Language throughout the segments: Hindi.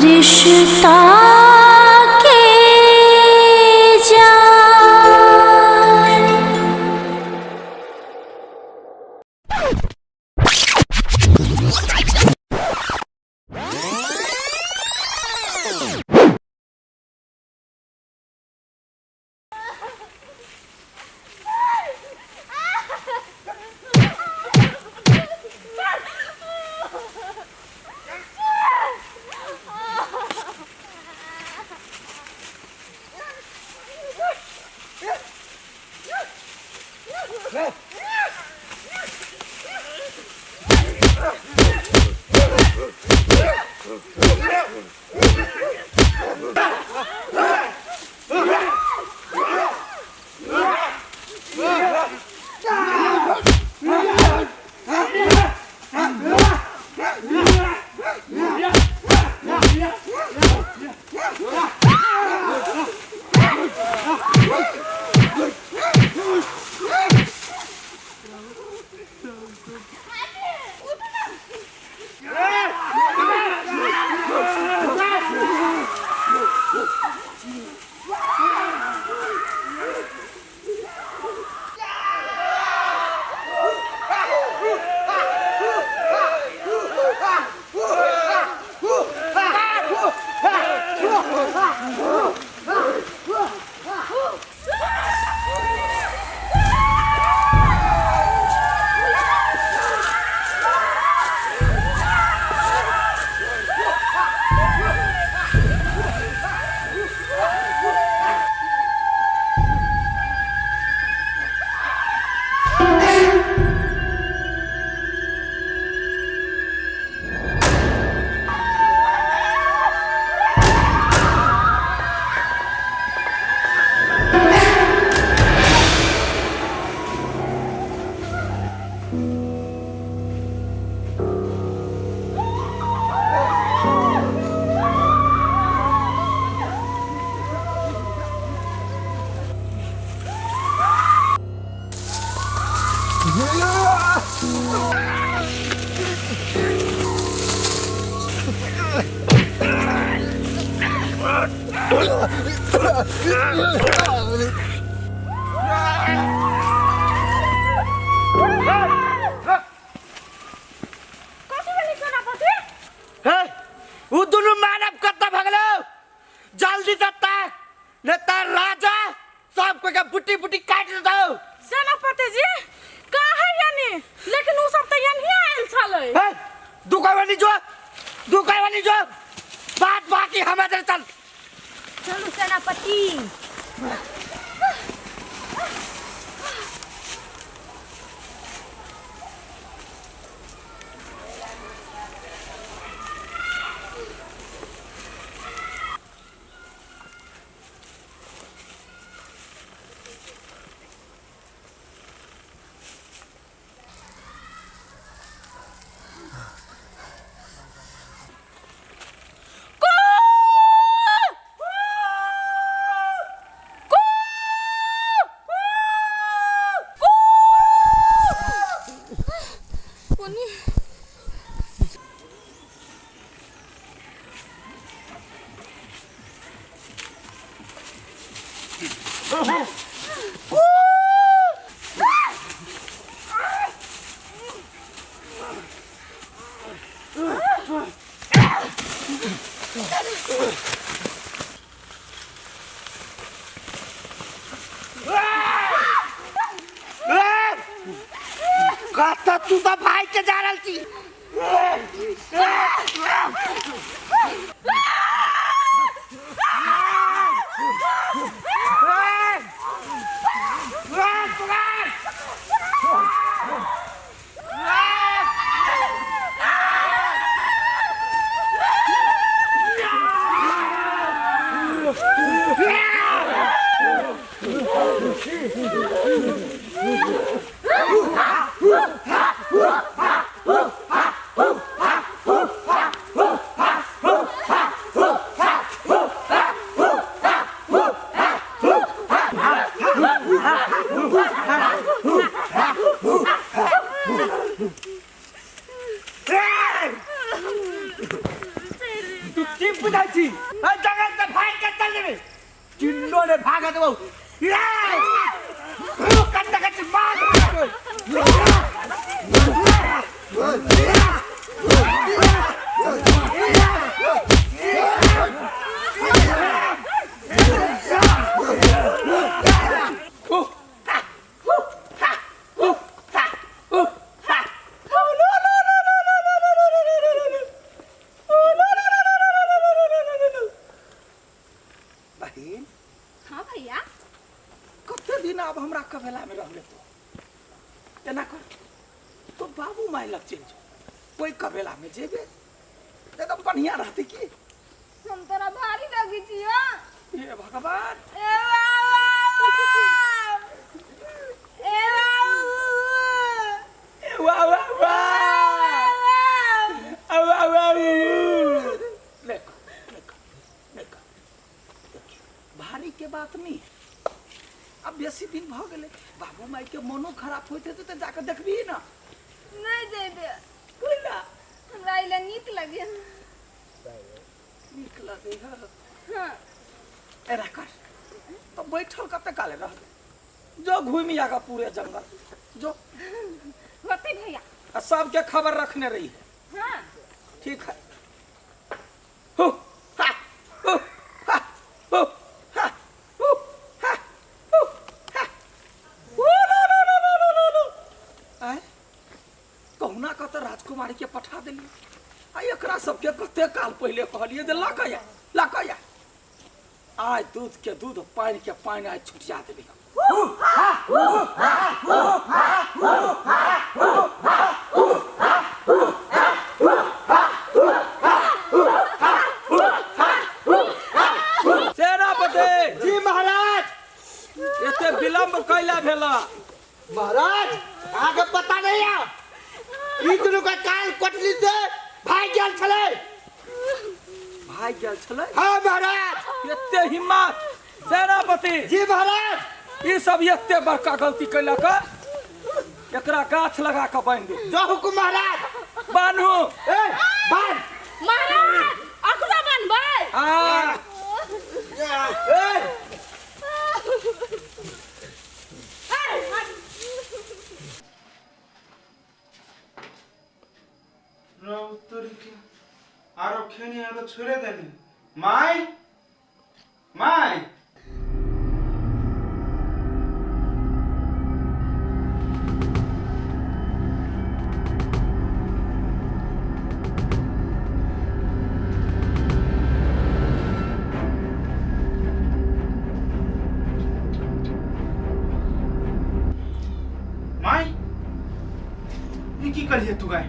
रिश्ता के जान। चिन्नो ने भागा दे बहु कच्चा कच्चा मार कबेला में रह ले तो ना कर तो बाबू माई लग चल कोई कबेला में जेबे एकदम बढ़िया रहती की हम तोरा भारी लगी छियो ये भगवान भारी के बात नहीं अब बेसी दिन भ गेले बाबू माई के मनो खराब होते तो जाकर देखबी ना नहीं जेबे कोइला हमरा इला नीक लगे नीक लगे हां एरा कर तो बैठल कते काले रह जो घूम आगा पूरे जंगल जो होते भैया सब के खबर रखने रही है हां ठीक है हो हा हो हा हो कहुना कत राजकुमारी के पठा दिलिए आ एकरा सबके कते काल पहले कहलिए जे लकया आज दूध के दूध पानी के पानी आज छुटिया देली सेनापति जी महाराज एते विलंब कैला भेला महाराज आगे पता नहीं है ई दुनु का काल कोटली से भाई गेल छले हां महाराज एते हिम्मत सेनापति जी महाराज ई सब एते बड़का गलती कैला का एकरा गाछ लगा के बांध दे जो हुकुम महाराज बान्हू ए बांध महाराज अखरा बनबै हां ए तरीके आरो खेनी आरो छोड़े देनी माई माई माई ये की करिए तू गाय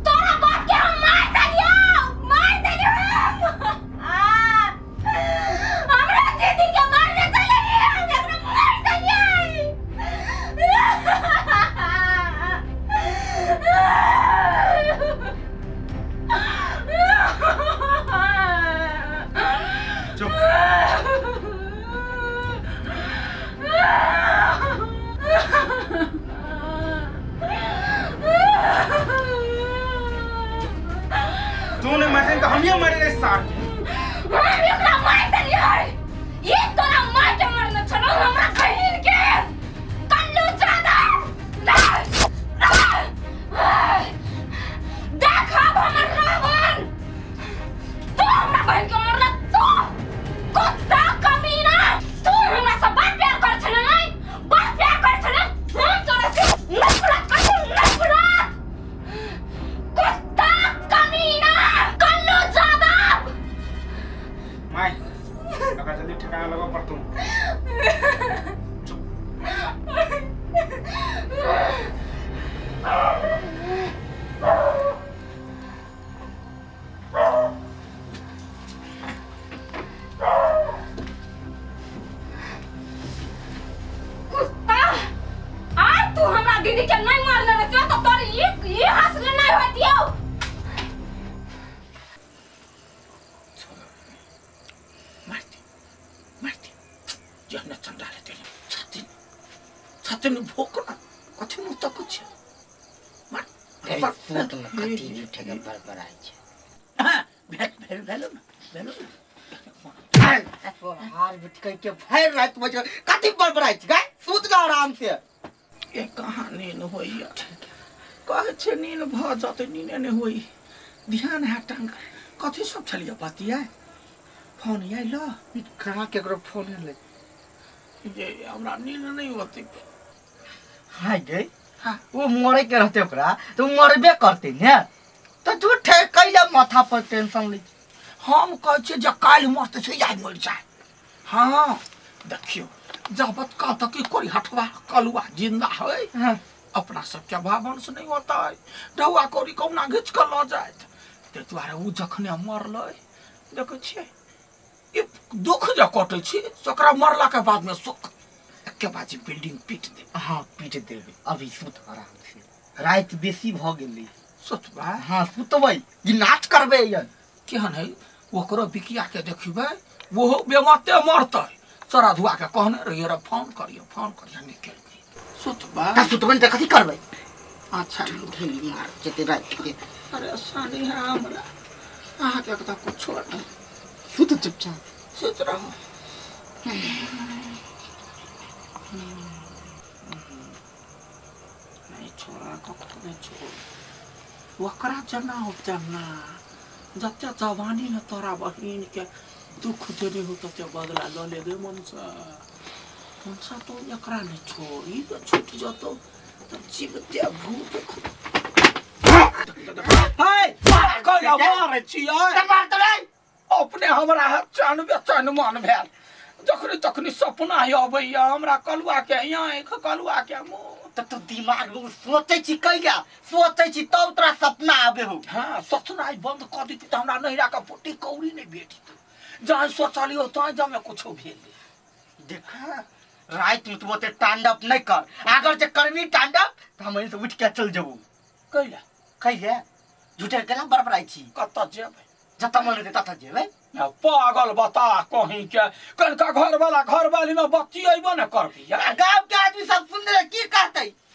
तोरा बाप के हम मार देलियो हमरा दीदी के मारने चले हम एकरा मार देलियो चुप तूने मरे तो हम ये मरे साथ हम एकरा मार देलियो ये तोरा मार के मरना चलो हमरा कहीं के कल्लू ज्यादा देख हमर रावण तू हमरा बहन के मरना तू कुत्ता कमीना तू हमरा से बात प्यार कर छले नहीं बात प्यार कर छले हम तोरा से नफरत कर नफरत कुत्ता कमीना कल्लू ज्यादा माई अगर जल्दी ठिकाना लगा पर तुम कुत्ता आज तू हमरा दीदी के नहीं मारने रहती तो तोर ये हंसने नहीं होती हो मारती जो न चंडाले तेरे छाती न भोकना कथि न तक छ मार मतलब कति ठेका पर आइ छ हां भेलो न हार बेटी कह के भर रात बज कथि बड़बड़ाई छी गाय सूत जा आराम से ए कहाँ नींद होइया कहे छे नींद भ जाते नींद नहीं होई ध्यान हटांग कथि सब छलिया बतिया फोन आइल कहाँ केकरो फोन ले जे हमरा नींद नहीं होती हाय गई वो मरे के रहते ओकरा तो मरबे करते ने तो झूठे कैला माथा पर टेंशन ले हम कहे छे जे काल मरते से जाय मर जाए हाँ देखियो जबत का तक कोई हटवा कलुआ जिंदा है अपना सबके भावन से नहीं होता है ढौआ कोरी कौना घिच कर ल जाए ते दुआरे उ जखने मरल देखे छिए ये दुख जे कटे छी ओकरा मरला के बाद में सुख के बाजी बिल्डिंग पीट दे हाँ पीट देबे अभी सुत आराम से रात बेसी भ गेली सुतबा हाँ सुतबै ई नाच करबे यन केहन है ओकरो बिकिया के देखिबे वो बेमते मरते सरा धुआ के कहने रहिए रे फोन करियो निकल गई सुतबा का सुतबन त कथि करबै अच्छा ढेली मार जते रात के अरे सानी है हमरा आहा के त कुछ नहीं सुत चुपचाप सुत रहो नहीं छोड़ा कखो नहीं छोड़ वकरा जना होता ना जते जवानी में तोरा बहिन के दुख देने हो तो बदला ल ले दे मनसा तो एकरा नहीं छोड़ी तो छूट जातो तो जीवते भूत हाय कोई मारे छियै मार दे अपने हमरा चैन बेचैन मन भेल जखनी तखनी सपना अबैया हमरा कलुआ के आँख कलुआ के मुँह तो दिमाग में सोचे छी कैया सोचे छी तब तोरा सपना आबे हो हाँ सोचनाइ बंद कर दी तो हमरा नहिरा का पोटी कौड़ी नहीं बेटी जहाँ सोचलियो तो जब कुछो भेल देखा रात में तू ओते तांडव नहीं कर अगर जे करबी तांडव तो हम से उठ के चल जबू कैला कैले झूठे केला बरबराई छी कत जेबै जता मन दे तता जेबै पागल बता कहीं के कनका घर वाला घर वाली में बत्ती अइबो न करबी गांव के आदमी सब सुन रहे की कहते